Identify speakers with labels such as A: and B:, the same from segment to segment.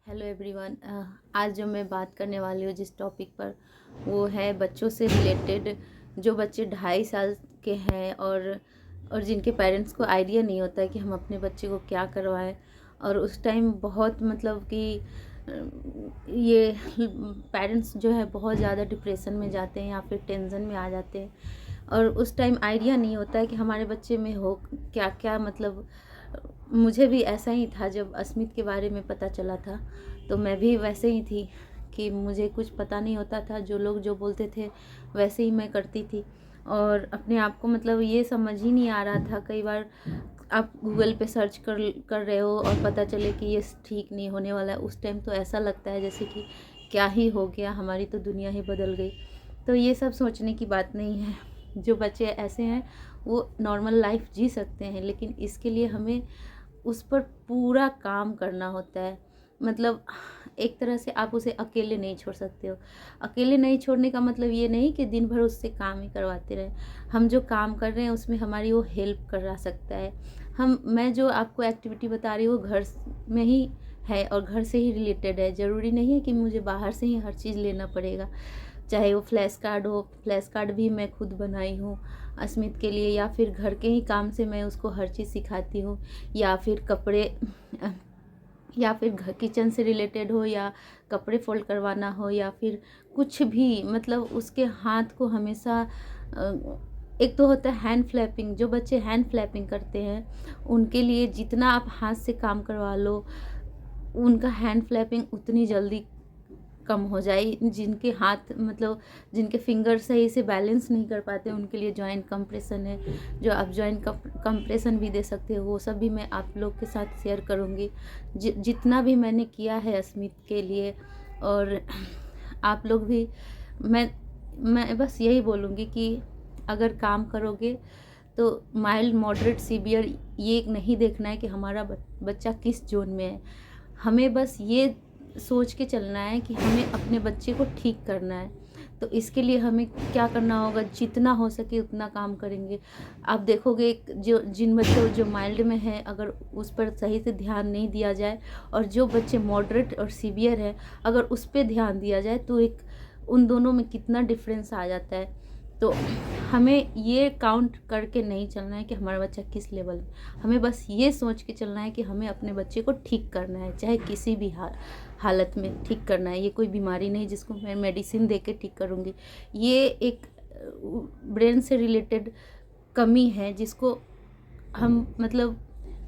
A: Hello everyone. आज जो मैं बात करने वाली हूँ जिस टॉपिक पर, वो है बच्चों से रिलेटेड। जो बच्चे 2.5 साल के हैं और जिनके पेरेंट्स को आइडिया नहीं होता है कि हम अपने बच्चे को क्या करवाएं, और उस टाइम बहुत मतलब कि ये पेरेंट्स जो है बहुत ज़्यादा डिप्रेशन में जाते हैं या फिर टेंशन में आ जाते हैं, और उस टाइम आइडिया नहीं होता है कि हमारे बच्चे में हो क्या क्या। मतलब मुझे भी ऐसा ही था। जब अस्मित के बारे में पता चला था तो मैं भी वैसे ही थी कि मुझे कुछ पता नहीं होता था, जो लोग जो बोलते थे वैसे ही मैं करती थी, और अपने आप को मतलब ये समझ ही नहीं आ रहा था। कई बार आप गूगल पे सर्च कर रहे हो और पता चले कि ये ठीक नहीं होने वाला है, उस टाइम तो ऐसा लगता है जैसे कि क्या ही हो गया, हमारी तो दुनिया ही बदल गई। तो ये सब सोचने की बात नहीं है। जो बच्चे ऐसे हैं वो नॉर्मल लाइफ जी सकते हैं, लेकिन इसके लिए हमें उस पर पूरा काम करना होता है। मतलब एक तरह से आप उसे अकेले नहीं छोड़ सकते हो। अकेले नहीं छोड़ने का मतलब ये नहीं कि दिन भर उससे काम ही करवाते रहें। हम जो काम कर रहे हैं उसमें हमारी वो हेल्प करा सकता है। मैं जो आपको एक्टिविटी बता रही हूँ घर में ही है और घर से ही रिलेटेड है। ज़रूरी नहीं है कि मुझे बाहर से ही हर चीज़ लेना पड़ेगा। चाहे वो फ्लैश कार्ड हो, फ्लैश कार्ड भी मैं खुद बनाई हूँ अस्मित के लिए, या फिर घर के ही काम से मैं उसको हर चीज़ सिखाती हूँ, या फिर कपड़े या फिर घर किचन से रिलेटेड हो, या कपड़े फोल्ड करवाना हो, या फिर कुछ भी। मतलब उसके हाथ को हमेशा एक तो होता है हैंड फ्लैपिंग। जो बच्चे हैंड फ्लैपिंग करते हैं उनके लिए जितना आप हाथ से काम करवा लो, उनका हैंड फ्लैपिंग उतनी जल्दी कम हो जाए। जिनके हाथ मतलब जिनके फिंगर सही से बैलेंस नहीं कर पाते उनके लिए जॉइंट कंप्रेशन है, जो आप जॉइंट कंप्रेशन भी दे सकते हो। वो सब भी मैं आप लोग के साथ शेयर करूँगी, जितना भी मैंने किया है अस्मित के लिए। और आप लोग भी, मैं बस यही बोलूँगी कि अगर काम करोगे तो माइल्ड मॉडरेट सीवियर ये नहीं देखना है कि हमारा बच्चा किस जोन में है। हमें बस ये सोच के चलना है कि हमें अपने बच्चे को ठीक करना है। तो इसके लिए हमें क्या करना होगा, जितना हो सके उतना काम करेंगे। आप देखोगे जो जिन बच्चों जो माइल्ड में है, अगर उस पर सही से ध्यान नहीं दिया जाए, और जो बच्चे मॉडरेट और सीवियर है अगर उस पर ध्यान दिया जाए, तो एक उन दोनों में कितना डिफरेंस आ जाता है। तो हमें ये काउंट करके नहीं चलना है कि हमारा बच्चा किस लेवल में। हमें बस ये सोच के चलना है कि हमें अपने बच्चे को ठीक करना है, चाहे किसी भी हालत में ठीक करना है। ये कोई बीमारी नहीं जिसको मैं मेडिसिन दे के ठीक करूँगी। ये एक ब्रेन से रिलेटेड कमी है जिसको हम मतलब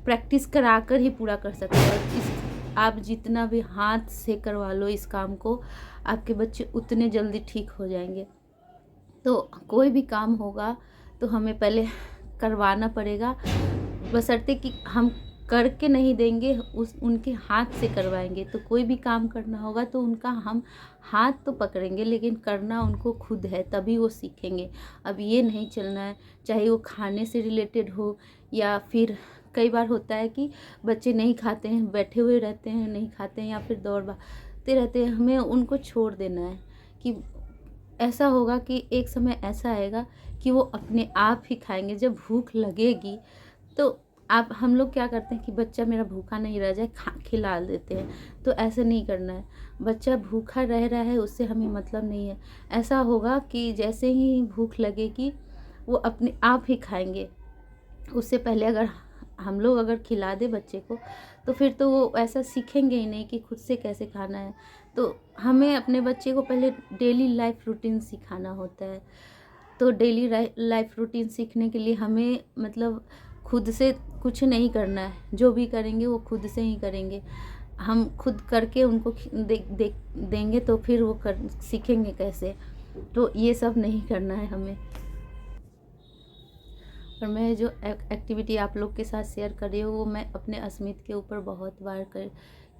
A: प्रैक्टिस करा कर ही पूरा कर सकते हैं। और आप जितना भी हाथ से करवा लो इस काम को, आपके बच्चे उतने जल्दी ठीक हो जाएंगे। तो कोई भी काम होगा तो हमें पहले करवाना पड़ेगा, बशर्ते कि हम करके नहीं देंगे, उनके हाथ से करवाएंगे। तो कोई भी काम करना होगा तो उनका हम हाथ तो पकड़ेंगे, लेकिन करना उनको खुद है, तभी वो सीखेंगे। अब ये नहीं चलना है, चाहे वो खाने से रिलेटेड हो, या फिर कई बार होता है कि बच्चे नहीं खाते हैं, बैठे हुए रहते हैं, नहीं खाते हैं, या फिर दौड़ भागते रहते हैं। हमें उनको छोड़ देना है कि ऐसा होगा कि एक समय ऐसा आएगा कि वो अपने आप ही खाएंगे। जब भूख लगेगी तो आप हम लोग क्या करते हैं कि बच्चा मेरा भूखा नहीं रह जाए, खिला देते हैं। तो ऐसे नहीं करना है। बच्चा भूखा रह रहा है उससे हमें मतलब नहीं है। ऐसा होगा कि जैसे ही भूख लगेगी वो अपने आप ही खाएंगे। उससे पहले अगर हम लोग अगर खिला दे बच्चे को, तो फिर तो वो ऐसा सीखेंगे ही नहीं कि खुद से कैसे खाना है। तो हमें अपने बच्चे को पहले डेली लाइफ रूटीन सिखाना होता है। तो डेली लाइफ रूटीन सीखने के लिए हमें मतलब खुद से कुछ नहीं करना है। जो भी करेंगे वो खुद से ही करेंगे। हम खुद करके उनको देंगे तो फिर वो सीखेंगे कैसे। तो ये सब नहीं करना है हमें। और मैं जो एक्टिविटी आप लोग के साथ शेयर कर रही हूँ वो मैं अपने अस्मित के ऊपर बहुत बार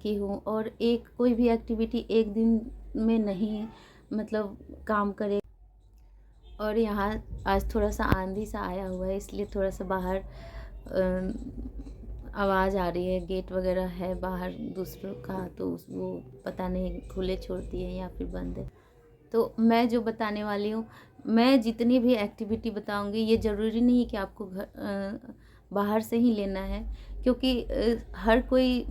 A: की हूँ। और एक कोई भी एक्टिविटी एक दिन में नहीं मतलब काम करे। और यहाँ आज थोड़ा सा आंधी सा आया हुआ है, इसलिए थोड़ा सा बाहर आवाज़ आ रही है। गेट वगैरह है बाहर दूसरों का, तो वो पता नहीं खुले छोड़ती है या फिर बंद है। तो मैं जो बताने वाली हूँ, मैं जितनी भी एक्टिविटी बताऊँगी ये ज़रूरी नहीं कि आपको बाहर से ही लेना है, क्योंकि हर कोई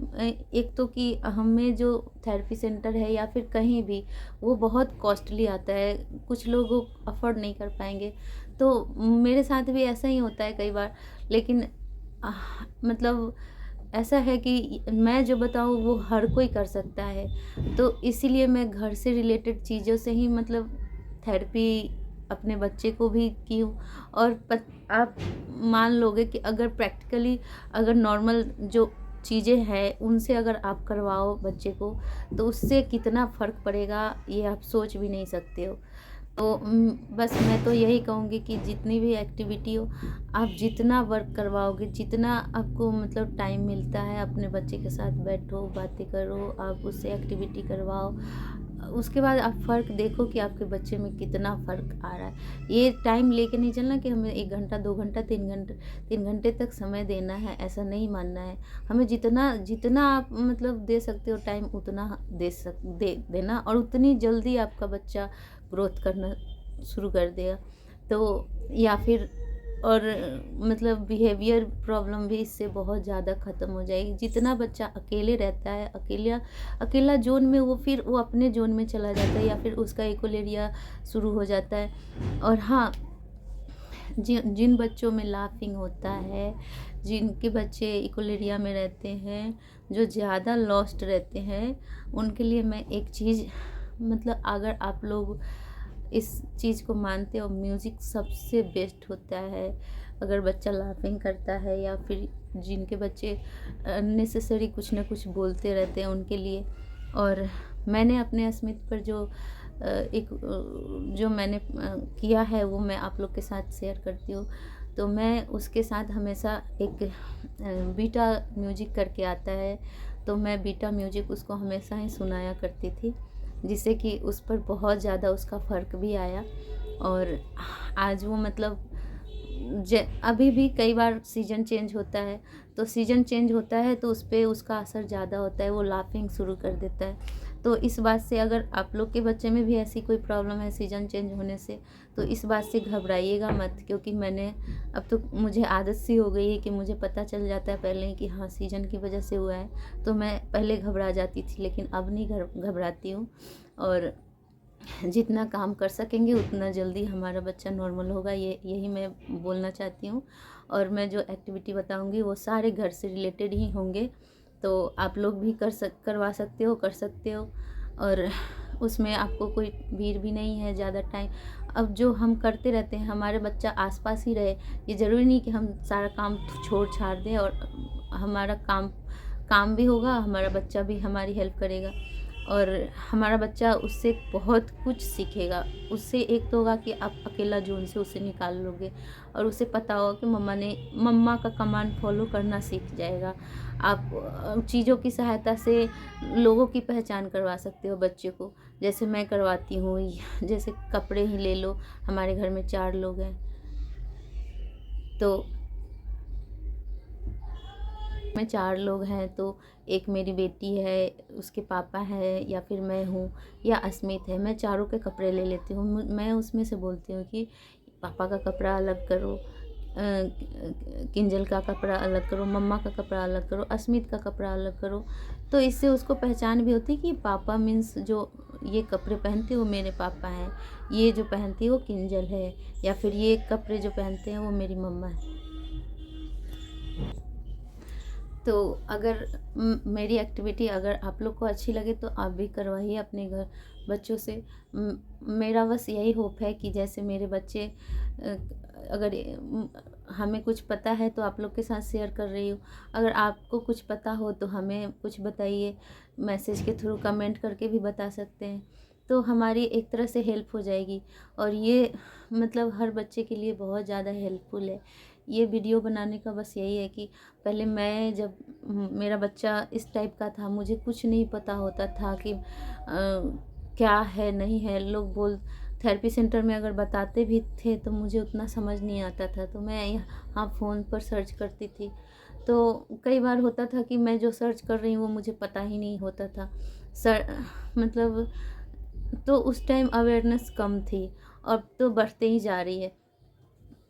A: एक तो कि हमें जो थेरेपी सेंटर है या फिर कहीं भी, वो बहुत कॉस्टली आता है, कुछ लोग वो अफ़ोर्ड नहीं कर पाएँगे। तो मेरे साथ भी ऐसा ही होता है कई बार, लेकिन मतलब ऐसा है कि मैं जो बताऊँ वो हर कोई कर सकता है। तो इसीलिए मैं घर से रिलेटेड चीज़ों से ही मतलब थेरेपी अपने बच्चे को भी की हूँ। और आप मान लोगे कि अगर प्रैक्टिकली अगर नॉर्मल जो चीज़ें हैं उनसे अगर आप करवाओ बच्चे को, तो उससे कितना फ़र्क पड़ेगा ये आप सोच भी नहीं सकते हो। तो बस मैं तो यही कहूँगी कि जितनी भी एक्टिविटी हो, आप जितना वर्क करवाओगे, जितना आपको मतलब टाइम मिलता है, अपने बच्चे के साथ बैठो, बातें करो, आप उससे एक्टिविटी करवाओ। उसके बाद आप फ़र्क देखो कि आपके बच्चे में कितना फ़र्क आ रहा है। ये टाइम लेके नहीं चलना कि हमें 1 घंटा, 2 घंटा, 3 घंटे तक समय देना है, ऐसा नहीं मानना है। हमें जितना जितना आप मतलब दे सकते हो टाइम, उतना दे देना, और उतनी जल्दी आपका बच्चा ग्रोथ करना शुरू कर देगा। तो या फिर और मतलब बिहेवियर प्रॉब्लम भी इससे बहुत ज़्यादा ख़त्म हो जाएगी। जितना बच्चा अकेले रहता है, अकेला ज़ोन में, वो फिर वो अपने ज़ोन में चला जाता है, या फिर उसका इकोलेरिया शुरू हो जाता है। और हाँ, जिन बच्चों में लाफिंग होता है, जिनके बच्चे इकोलेरिया में रहते हैं, जो ज़्यादा लॉस्ट रहते हैं, उनके लिए मैं एक चीज़ मतलब, अगर आप लोग इस चीज़ को मानते हो, म्यूज़िक सबसे बेस्ट होता है। अगर बच्चा लाफिंग करता है, या फिर जिनके बच्चे अननेसेसरी कुछ ना कुछ बोलते रहते हैं उनके लिए। और मैंने अपने अस्मित पर जो मैंने किया है वो मैं आप लोग के साथ शेयर करती हूँ। तो मैं उसके साथ हमेशा एक बीटा म्यूजिक करके आता है, तो मैं बीटा म्यूजिक उसको हमेशा ही सुनाया करती थी, जिससे कि उस पर बहुत ज़्यादा उसका फ़र्क भी आया। और आज वो मतलब अभी भी कई बार सीज़न चेंज होता है, तो सीज़न चेंज होता है तो उस पे उसका असर ज़्यादा होता है, वो लाफिंग शुरू कर देता है। तो इस बात से, अगर आप लोग के बच्चे में भी ऐसी कोई प्रॉब्लम है सीज़न चेंज होने से, तो इस बात से घबराइएगा मत, क्योंकि अब तो मुझे आदत सी हो गई है कि मुझे पता चल जाता है पहले ही कि हाँ सीज़न की वजह से हुआ है। तो मैं पहले घबरा जाती थी, लेकिन अब नहीं घबराती हूँ। और जितना काम कर सकेंगे उतना जल्दी हमारा बच्चा नॉर्मल होगा, यही मैं बोलना चाहती हूँ। और मैं जो एक्टिविटी बताऊँगी वो सारे घर से रिलेटेड ही होंगे, तो आप लोग भी करवा सकते हो, कर सकते हो। और उसमें आपको कोई भीड़ भी नहीं है ज़्यादा टाइम। अब जो हम करते रहते हैं, हमारे बच्चा आसपास ही रहे, ये ज़रूरी नहीं कि हम सारा काम छोड़ छाड़ दें, और हमारा काम भी होगा, हमारा बच्चा भी हमारी हेल्प करेगा, और हमारा बच्चा उससे बहुत कुछ सीखेगा। उससे एक तो होगा कि आप अकेला ज़ोन से उसे निकाल लोगे, और उसे पता होगा कि मम्मा का कमांड फॉलो करना सीख जाएगा। आप चीज़ों की सहायता से लोगों की पहचान करवा सकते हो बच्चे को, जैसे मैं करवाती हूँ। जैसे कपड़े ही ले लो, हमारे घर में 4 लोग हैं, तो में 4 लोग हैं, तो एक मेरी बेटी है, उसके पापा हैं, या फिर मैं हूँ, या अस्मित है। मैं चारों के कपड़े ले लेती हूँ। मैं उसमें से बोलती हूँ कि पापा का कपड़ा अलग करो, किंजल का कपड़ा अलग करो, मम्मा का कपड़ा अलग करो, अस्मित का कपड़ा अलग करो। तो इससे उसको पहचान भी होती है कि पापा मीन्स जो ये कपड़े पहनते हैं वो मेरे पापा हैं, ये जो पहनती है वो किंजल है, या फिर ये कपड़े जो पहनते हैं वो मेरी मम्मा है। तो अगर मेरी एक्टिविटी अगर आप लोग को अच्छी लगे तो आप भी करवाइए अपने घर बच्चों से। मेरा बस यही होप है कि जैसे मेरे बच्चे अगर हमें कुछ पता है तो आप लोग के साथ शेयर कर रही हूँ। अगर आपको कुछ पता हो तो हमें कुछ बताइए, मैसेज के थ्रू कमेंट करके भी बता सकते हैं, तो हमारी एक तरह से हेल्प हो जाएगी। और ये मतलब हर बच्चे के लिए बहुत ज़्यादा हेल्पफुल है। ये वीडियो बनाने का बस यही है कि पहले मैं जब मेरा बच्चा इस टाइप का था, मुझे कुछ नहीं पता होता था कि क्या है नहीं है। थेरेपी सेंटर में अगर बताते भी थे तो मुझे उतना समझ नहीं आता था, तो मैं यहाँ फ़ोन पर सर्च करती थी। तो कई बार होता था कि मैं जो सर्च कर रही हूँ वो मुझे पता ही नहीं होता था। मतलब तो उस टाइम अवेयरनेस कम थी, अब तो बढ़ते ही जा रही है।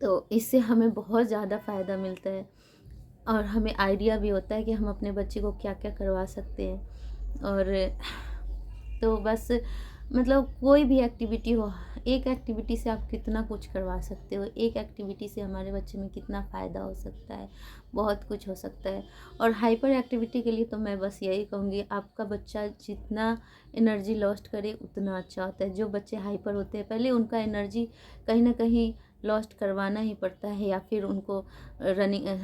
A: तो इससे हमें बहुत ज़्यादा फ़ायदा मिलता है। और हमें आइडिया भी होता है कि हम अपने बच्चे को क्या क्या करवा सकते हैं। और तो बस मतलब कोई भी एक्टिविटी हो, एक एक्टिविटी से आप कितना कुछ करवा सकते हो, एक एक्टिविटी से हमारे बच्चे में कितना फ़ायदा हो सकता है, बहुत कुछ हो सकता है। और हाइपर एक्टिविटी के लिए तो मैं बस यही कहूँगी, आपका बच्चा जितना एनर्जी लॉस्ट करे उतना अच्छा होता है। जो बच्चे हाइपर होते हैं पहले उनका एनर्जी कहीं ना कहीं लॉस्ट करवाना ही पड़ता है, या फिर उनको रनिंग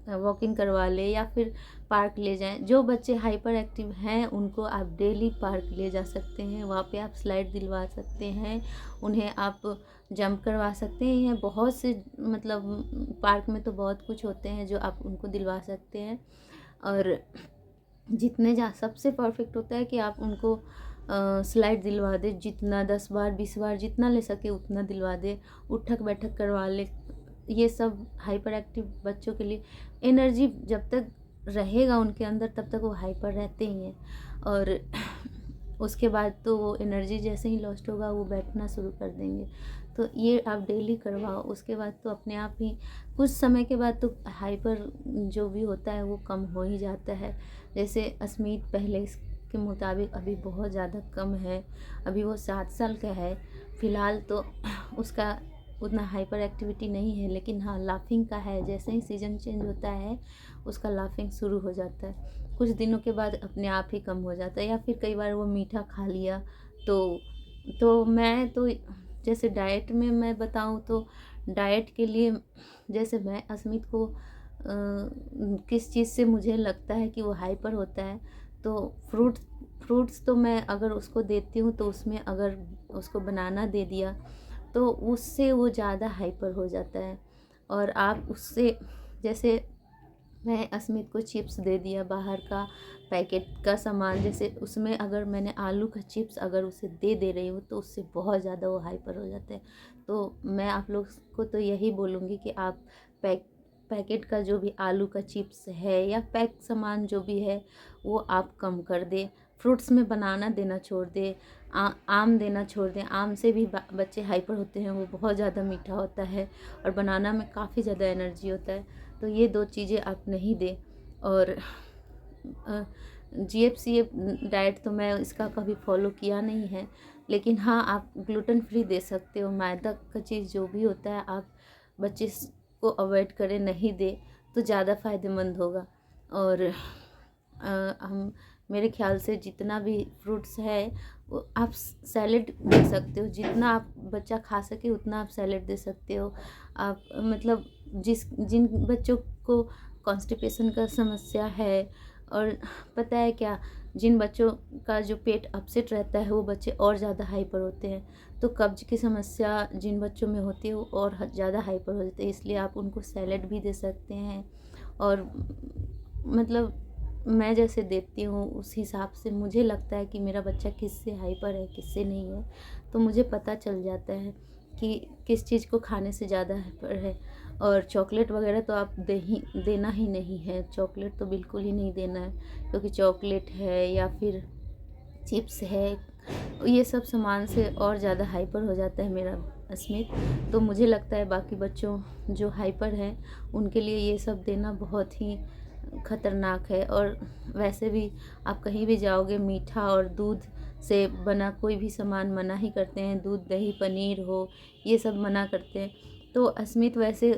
A: वॉकिंग करवा ले या फिर पार्क ले जाएं। जो बच्चे हाइपर एक्टिव हैं उनको आप डेली पार्क ले जा सकते हैं, वहाँ पे आप स्लाइड दिलवा सकते हैं, उन्हें आप जंप करवा सकते हैं। बहुत से मतलब पार्क में तो बहुत कुछ होते हैं जो आप उनको दिलवा सकते हैं। और जितने जा सबसे परफेक्ट होता है कि आप उनको स्लाइड दिलवा दे, जितना 10 बार 20 बार जितना ले सके उतना दिलवा दे, उठक बैठक करवा ले। ये सब हाइपर एक्टिव बच्चों के लिए एनर्जी जब तक रहेगा उनके अंदर तब तक वो हाइपर रहते ही हैं। और उसके बाद तो वो एनर्जी जैसे ही लॉस्ट होगा वो बैठना शुरू कर देंगे। तो ये आप डेली करवाओ, उसके बाद तो अपने आप ही कुछ समय के बाद तो हाइपर जो भी होता है वो कम हो ही जाता है। जैसे अस्मित पहले के मुताबिक अभी बहुत ज़्यादा कम है, अभी वो 7 साल का है फ़िलहाल, तो उसका उतना हाइपर एक्टिविटी नहीं है। लेकिन हाँ, लाफिंग का है, जैसे ही सीज़न चेंज होता है उसका लाफिंग शुरू हो जाता है, कुछ दिनों के बाद अपने आप ही कम हो जाता है। या फिर कई बार वो मीठा खा लिया तो मैं तो जैसे डाइट में मैं बताऊँ तो डाइट के लिए जैसे मैं अस्मित को किस चीज़ से मुझे लगता है कि वो हाइपर होता है, तो फ्रूट्स तो मैं अगर उसको देती हूँ तो उसमें अगर उसको बनाना दे दिया तो उससे वो ज़्यादा हाइपर हो जाता है। और आप उससे जैसे मैं अस्मित को चिप्स दे दिया बाहर का पैकेट का सामान, जैसे उसमें अगर मैंने आलू का चिप्स अगर उसे दे रही हूँ तो उससे बहुत ज़्यादा वो हाइपर हो जाते हैं। तो मैं आप लोग को तो यही बोलूँगी कि आप पैकेट का जो भी आलू का चिप्स है या पैक सामान जो भी है वो आप कम कर दें। फ्रूट्स में बनाना देना छोड़ दें, आम देना छोड़ दें। आम से भी बच्चे हाइपर होते हैं, वो बहुत ज़्यादा मीठा होता है और बनाना में काफ़ी ज़्यादा एनर्जी होता है। तो ये 2 चीज़ें आप नहीं दें। और GFCF डाइट तो मैं इसका कभी फॉलो किया नहीं है, लेकिन हाँ आप ग्लूटेन फ्री दे सकते हो। मैदा का चीज़ जो भी होता है आप बच्चे को अवॉइड करें, नहीं दे तो ज़्यादा फ़ायदेमंद होगा। और हम मेरे ख्याल से जितना भी फ्रूट्स है वो आप सैलेड दे सकते हो, जितना आप बच्चा खा सके उतना आप सैलेड दे सकते हो। आप मतलब जिन बच्चों को कॉन्स्टिपेशन का समस्या है, और पता है क्या, जिन बच्चों का जो पेट अपसेट रहता है वो बच्चे और ज़्यादा हाइपर होते हैं। तो कब्ज की समस्या जिन बच्चों में होती है वो और ज़्यादा हाइपर हो जाते हैं, इसलिए आप उनको सैलेड भी दे सकते हैं। और मतलब मैं जैसे देती हूँ उस हिसाब से मुझे लगता है कि मेरा बच्चा किससे हाइपर है किससे नहीं है, तो मुझे पता चल जाता है कि किस चीज़ को खाने से ज़्यादा हाइपर है। और चॉकलेट वगैरह तो आप देना ही नहीं है, चॉकलेट तो बिल्कुल ही नहीं देना है, क्योंकि चॉकलेट है या फिर चिप्स है, ये सब सामान से और ज़्यादा हाइपर हो जाता है मेरा अस्मित। तो मुझे लगता है बाकी बच्चों जो हाइपर हैं उनके लिए ये सब देना बहुत ही ख़तरनाक है। और वैसे भी आप कहीं भी जाओगे मीठा और दूध से बना कोई भी सामान मना ही करते हैं, दूध दही पनीर हो ये सब मना करते हैं। तो अस्मित वैसे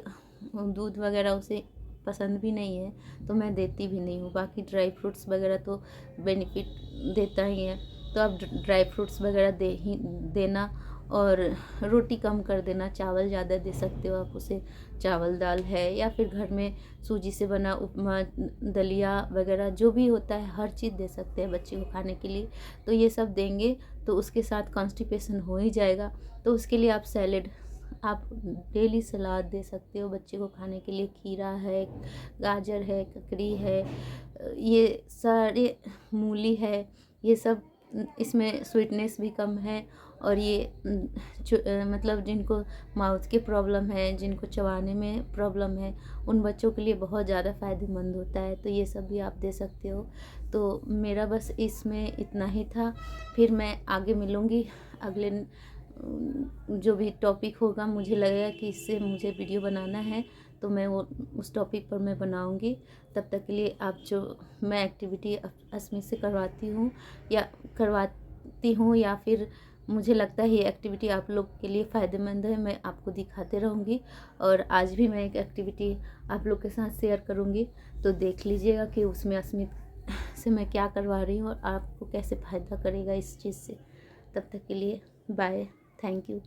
A: दूध वगैरह उसे पसंद भी नहीं है तो मैं देती भी नहीं हूँ। बाकी ड्राई फ्रूट्स वगैरह तो बेनिफिट देता ही है, तो आप ड्राई फ्रूट्स वगैरह देना। और रोटी कम कर देना, चावल ज़्यादा दे सकते हो आप उसे, चावल दाल है या फिर घर में सूजी से बना उपमा दलिया वगैरह जो भी होता है हर चीज़ दे सकते हैं बच्चे को खाने के लिए। तो ये सब देंगे तो उसके साथ कॉन्स्टिपेशन हो ही जाएगा। तो उसके लिए आप सैलेड, आप डेली सलाद दे सकते हो बच्चे को खाने के लिए। खीरा है, गाजर है, ककड़ी है, ये सारे मूली है, ये सब इसमें स्वीटनेस भी कम है। और ये मतलब जिनको माउथ की प्रॉब्लम है, जिनको चबाने में प्रॉब्लम है, उन बच्चों के लिए बहुत ज़्यादा फ़ायदेमंद होता है। तो ये सब भी आप दे सकते हो। तो मेरा बस इसमें इतना ही था, फिर मैं आगे मिलूँगी अगले जो भी टॉपिक होगा, मुझे लगेगा कि इससे मुझे वीडियो बनाना है तो मैं वो उस टॉपिक पर मैं बनाऊंगी। तब तक के लिए आप जो मैं एक्टिविटी अस्मी से करवाती हूँ या फिर मुझे लगता है ये एक्टिविटी आप लोग के लिए फ़ायदेमंद है, मैं आपको दिखाते रहूँगी। और आज भी मैं एक एक्टिविटी आप लोग के साथ शेयर करूँगी, तो देख लीजिएगा कि उसमें अस्मित से मैं क्या करवा रही हूँ और आपको कैसे फ़ायदा करेगा इस चीज़ से। तब तक के लिए बाय, थैंक यू।